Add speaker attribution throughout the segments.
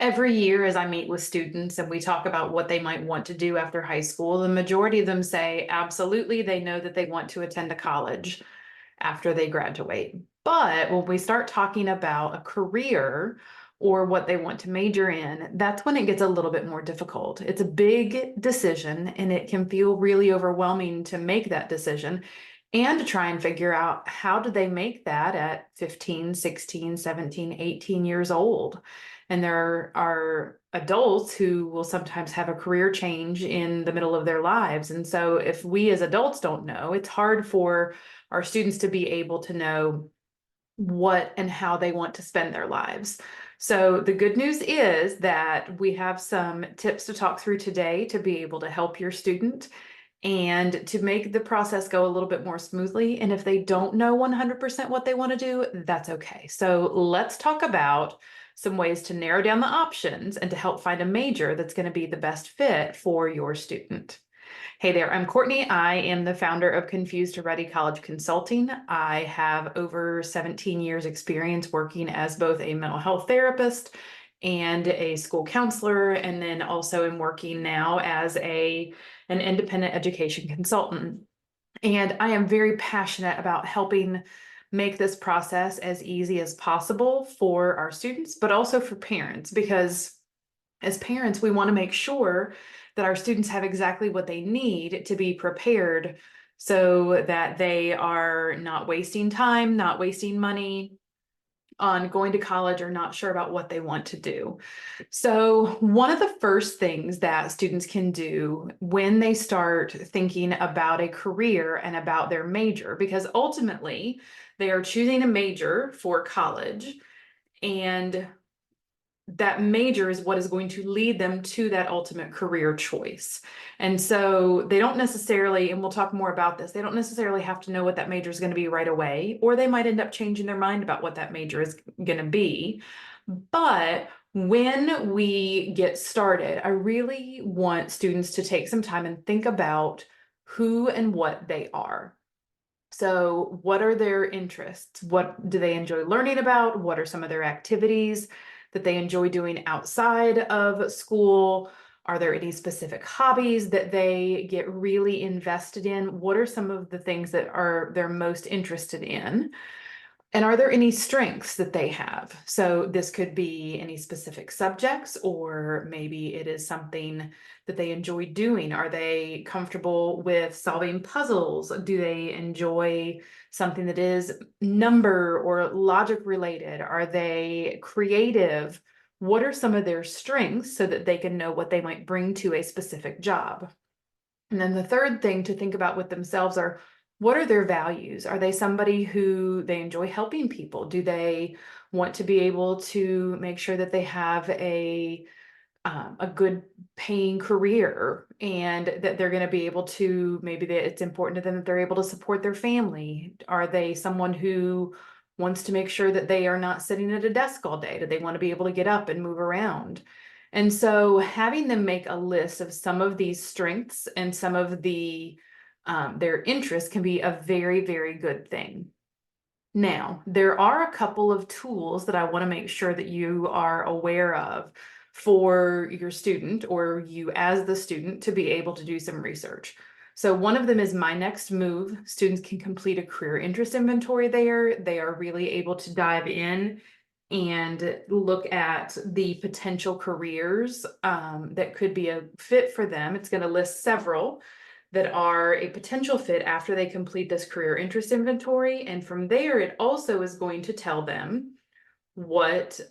Speaker 1: Every year, as I meet with students and we talk about what they might want to do after high school, the majority of them say absolutely, they know that they want to attend a college after they graduate. But when we start talking about a career or what they want to major in, that's when it gets a little bit more difficult. It's a big decision and it can feel really overwhelming to make that decision and to try and figure out how do they make that at 15, 16, 17, 18 years old. And there are adults who will sometimes have a career change in the middle of their lives. And so if we as adults don't know, it's hard for our students to be able to know what and how they want to spend their lives. So the good news is that we have some tips to talk through today to be able to help your student and to make the process go a little bit more smoothly. And if they don't know 100% what they want to do, that's okay. So let's talk about some ways to narrow down the options and to help find a major that's going to be the best fit for your student. Hey there, I'm Courtney. I am the founder of Confused to Ready College Consulting. I have over 17 years experience working as both a mental health therapist and a school counselor, and then also am working now as an independent education consultant. And I am very passionate about helping make this process as easy as possible for our students, but also for parents, because as parents, we want to make sure that our students have exactly what they need to be prepared so that they are not wasting time, not wasting money on going to college or not sure about what they want to do. So one of the first things that students can do when they start thinking about a career and about their major, because ultimately they are choosing a major for college, and that major is what is going to lead them to that ultimate career choice. And so they don't necessarily, and we'll talk more about this, they don't necessarily have to know what that major is going to be right away, or they might end up changing their mind about what that major is going to be. But when we get started, I really want students to take some time and think about who and what they are. So what are their interests? What do they enjoy learning about? What are some of their activities that they enjoy doing outside of school? Are there any specific hobbies that they get really invested in? What are some of the things that they're most interested in? And are there any strengths that they have? So this could be any specific subjects, or maybe it is something that they enjoy doing. Are they comfortable with solving puzzles? Do they enjoy something that is number or logic related? Are they creative? What are some of their strengths so that they can know what they might bring to a specific job? And then the third thing to think about with themselves are, what are their values? Are they somebody who they enjoy helping people? Do they want to be able to make sure that they have a good paying career, and that they're going to be able to, maybe that it's important to them that they're able to support their family? Are they someone who wants to make sure that they are not sitting at a desk all day? Do they want to be able to get up and move around? And so having them make a list of some of these strengths and some of their interests can be a very, very good thing. Now, there are a couple of tools that I want to make sure that you are aware of for your student, or you as the student, to be able to do some research. So one of them is My Next Move. Students can complete a career interest inventory there. They are really able to dive in and look at the potential careers that could be a fit for them. It's going to list several that are a potential fit after they complete this career interest inventory. And from there, it also is going to tell them what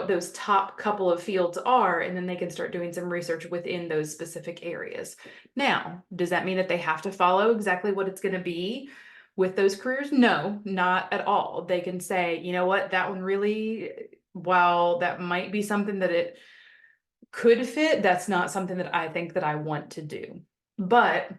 Speaker 1: those top couple of fields are, and then they can start doing some research within those specific areas. Now, does that mean that they have to follow exactly what it's going to be with those careers? No, not at all. They can say, you know what, that one really, while that might be something that it could fit, that's not something that I think that I want to do. But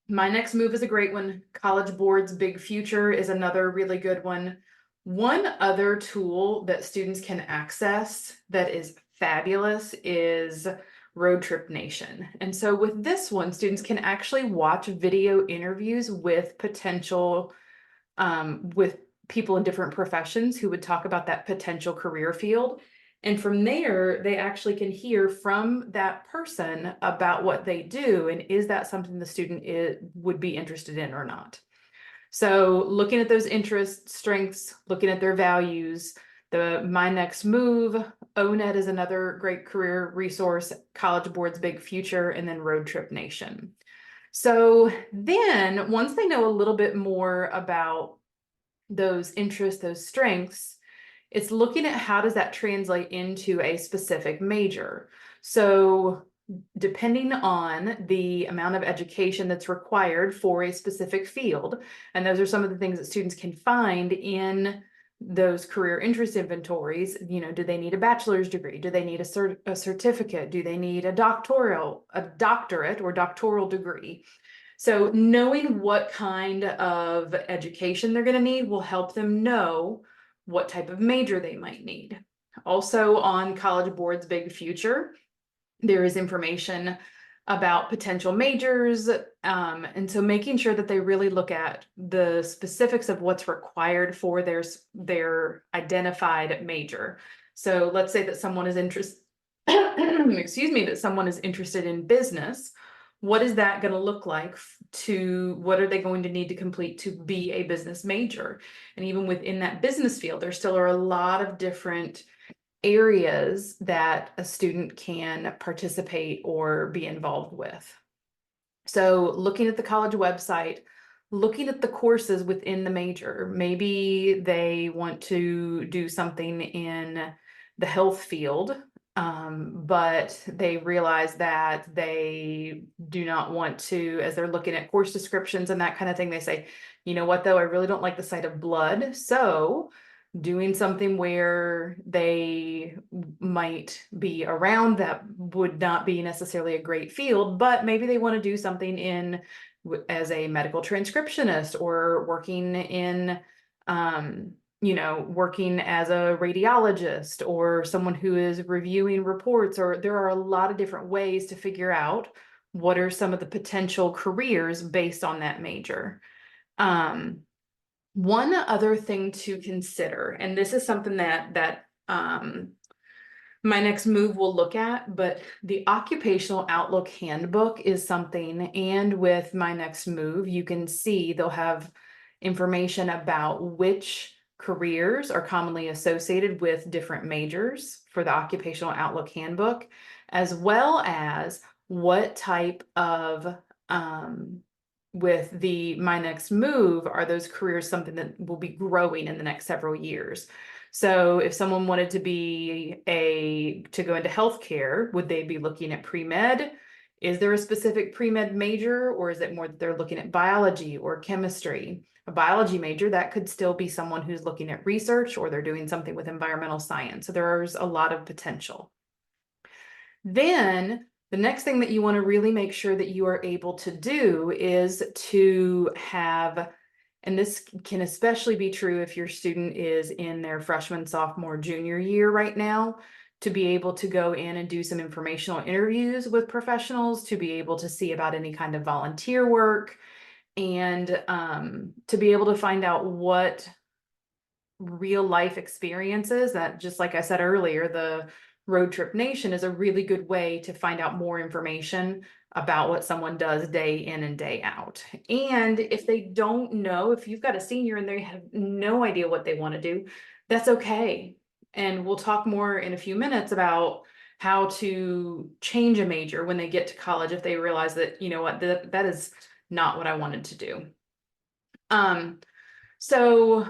Speaker 1: My Next Move is a great one. College Board's Big Future is another really good one. One other tool that students can access that is fabulous is Road Trip Nation. And so with this one, students can actually watch video interviews with with people in different professions who would talk about that potential career field. And from there, they actually can hear from that person about what they do, and is that something the student would be interested in or not. So looking at those interests, strengths, looking at their values, the My Next Move, ONET is another great career resource, College Board's Big Future, and then Road Trip Nation. So then once they know a little bit more about those interests, those strengths, it's looking at how does that translate into a specific major. So depending on the amount of education that's required for a specific field, and those are some of the things that students can find in those career interest inventories. You know, do they need a bachelor's degree? Do they need a certificate? Do they need a doctorate or doctoral degree? So knowing what kind of education they're going to need will help them know what type of major they might need. Also on College Board's Big Future, there is information about potential majors. And so making sure that they really look at the specifics of what's required for their identified major. So let's say that someone is interested, excuse me, that someone is interested in business. What is that going to look like what are they going to need to complete to be a business major? And even within that business field, there still are a lot of different areas that a student can participate or be involved with. So looking at the college website, looking at the courses within the major, maybe they want to do something in the health field, but they realize that they do not want to, as they're looking at course descriptions and that kind of thing, they say, you know what, though, I really don't like the sight of blood. So doing something where they might be around that would not be necessarily a great field, but maybe they want to do something as a medical transcriptionist or working in, working as a radiologist or someone who is reviewing reports, or there are a lot of different ways to figure out what are some of the potential careers based on that major. One other thing to consider, and this is something that My Next Move will look at, but the Occupational Outlook Handbook is something, and with My Next Move, you can see they'll have information about which careers are commonly associated with different majors for the Occupational Outlook Handbook, as well as what type of with the My Next Move, are those careers something that will be growing in the next several years? So if someone wanted to go into healthcare, would they be looking at pre-med? Is there a specific pre-med major, or is it more that they're looking at biology or chemistry? A biology major, that could still be someone who's looking at research, or they're doing something with environmental science. So there's a lot of potential. Then the next thing that you want to really make sure that you are able to do is to have, and this can especially be true if your student is in their freshman, sophomore, junior year right now, to be able to go in and do some informational interviews with professionals, to be able to see about any kind of volunteer work, and to be able to find out what real life experiences that, just like I said earlier, the Road Trip Nation is a really good way to find out more information about what someone does day in and day out. And if they don't know, if you've got a senior and they have no idea what they want to do, that's okay. And we'll talk more in a few minutes about how to change a major when they get to college if they realize that, you know what, that is not what I wanted to do. So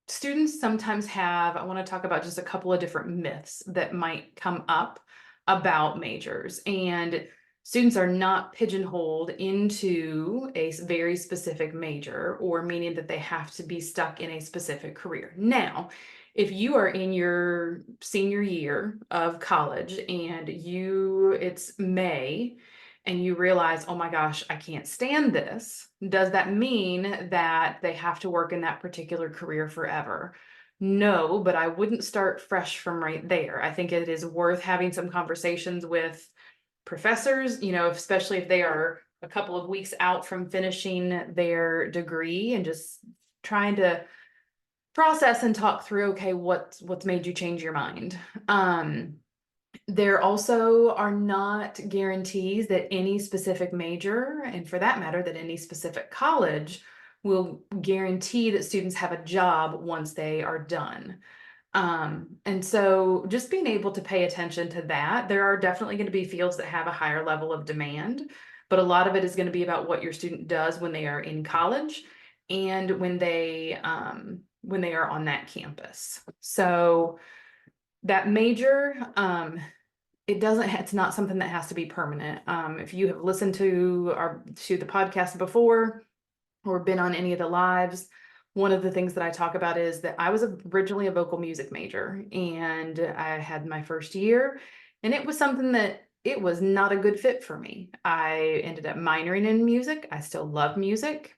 Speaker 1: students sometimes I want to talk about just a couple of different myths that might come up about majors. And students are not pigeonholed into a very specific major, or meaning that they have to be stuck in a specific career. Now, if you are in your senior year of college and it's May, and you realize, oh my gosh, I can't stand this, does that mean that they have to work in that particular career forever? No, but I wouldn't start fresh from right there. I think it is worth having some conversations with professors, especially if they are a couple of weeks out from finishing their degree, and just trying to process and talk through, okay, what's made you change your mind. There also are not guarantees that any specific major, and for that matter, that any specific college will guarantee that students have a job once they are done. And so just being able to pay attention to that, there are definitely going to be fields that have a higher level of demand, but a lot of it is going to be about what your student does when they are in college and when they are on that campus. So that major, it's not something that has to be permanent. If you have listened to the podcast before or been on any of the lives, one of the things that I talk about is that I was originally a vocal music major, and I had my first year, and it was something that it was not a good fit for me. I ended up minoring in music. I still love music,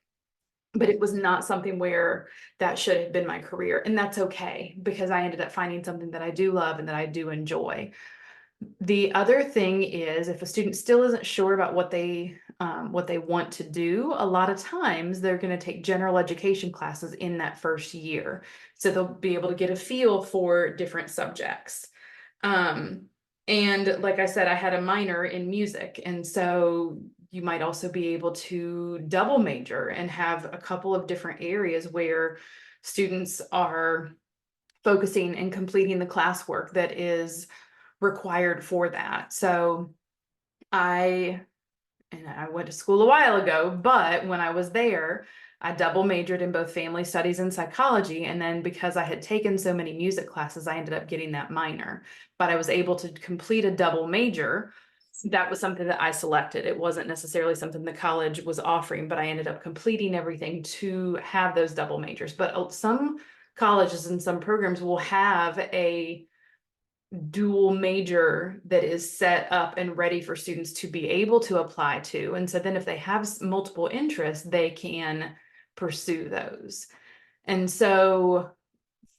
Speaker 1: but it was not something where that should have been my career. And that's okay, because I ended up finding something that I do love and that I do enjoy. The other thing is, if a student still isn't sure about what they want to do, a lot of times they're going to take general education classes in that first year. So they'll be able to get a feel for different subjects. And like I said, I had a minor in music. And so you might also be able to double major and have a couple of different areas where students are focusing and completing the classwork that is required for that. So I went to school a while ago, but when I was there, I double majored in both family studies and psychology. And then because I had taken so many music classes, I ended up getting that minor, but I was able to complete a double major. That was something that I selected. It wasn't necessarily something the college was offering, but I ended up completing everything to have those double majors. But some colleges and some programs will have a dual major that is set up and ready for students to be able to apply to. And so then if they have multiple interests, they can pursue those. And so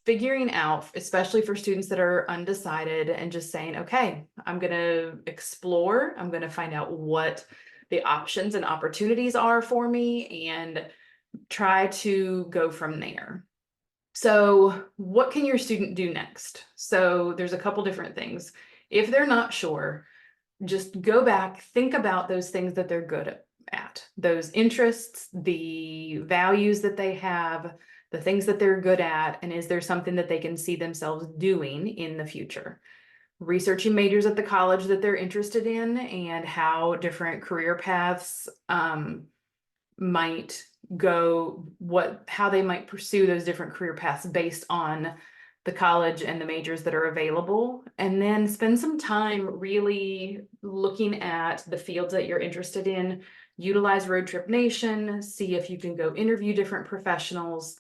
Speaker 1: figuring out, especially for students that are undecided, and just saying, okay, I'm going to explore, I'm going to find out what the options and opportunities are for me and try to go from there. So what can your student do next? So there's a couple different things. If they're not sure, just go back, think about those things that they're good at, those interests, the values that they have, the things that they're good at, and is there something that they can see themselves doing in the future? Researching majors at the college that they're interested in and how different career paths might go, how they might pursue those different career paths based on the college and the majors that are available. And then spend some time really looking at the fields that you're interested in. Utilize Road Trip Nation, see if you can go interview different professionals.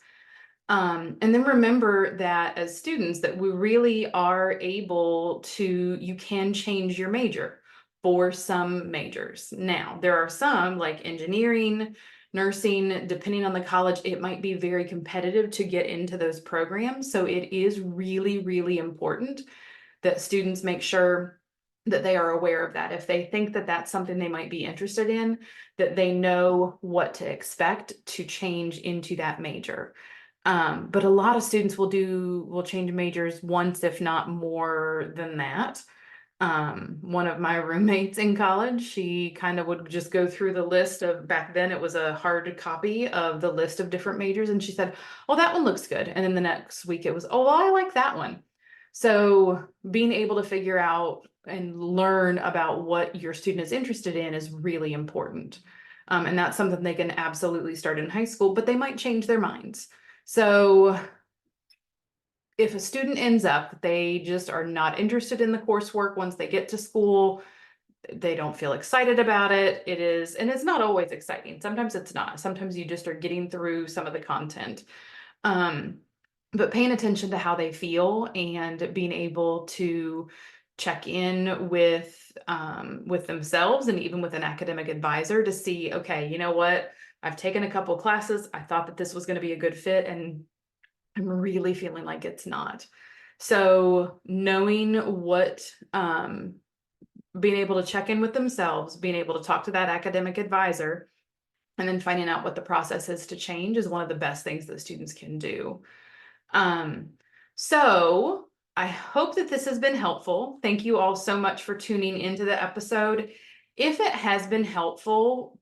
Speaker 1: And then remember that as students that we really are able to, you can change your major for some majors. Now, there are some like engineering, nursing, depending on the college, it might be very competitive to get into those programs. So it is really, really important that students make sure that they are aware of that. If they think that that's something they might be interested in, that they know what to expect to change into that major. But a lot of students will change majors once, if not more than that. One of my roommates in college, she kind of would just go through the list of, back then it was a hard copy of the list of different majors. And she said, oh, that one looks good. And then the next week it was, oh, well, I like that one. So being able to figure out and learn about what your student is interested in is really important. And that's something they can absolutely start in high school, but they might change their minds. So if a student ends up, they just are not interested in the coursework once they get to school, they don't feel excited about it. And it's not always exciting. Sometimes it's not. Sometimes you just are getting through some of the content. But paying attention to how they feel and being able to check in with themselves and even with an academic advisor to see, okay, you know what? I've taken a couple classes. I thought that this was going to be a good fit, and I'm really feeling like it's not. So knowing what, being able to check in with themselves, being able to talk to that academic advisor, and then finding out what the process is to change is one of the best things that students can do. So I hope that this has been helpful. Thank you all so much for tuning into the episode. If it has been helpful,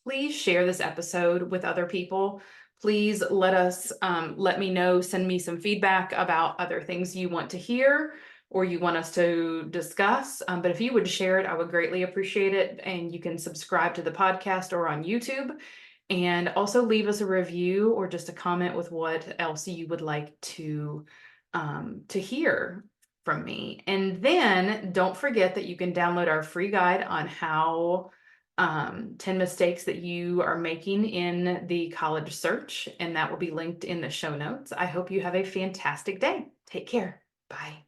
Speaker 1: please share this episode with other people. Please let me know, send me some feedback about other things you want to hear or you want us to discuss. But if you would share it, I would greatly appreciate it. And you can subscribe to the podcast or on YouTube. And also leave us a review or just a comment with what else you would like to hear from me. And then don't forget that you can download our free guide on how 10 mistakes that you are making in the college search, and that will be linked in the show notes. I hope you have a fantastic day. Take care. Bye.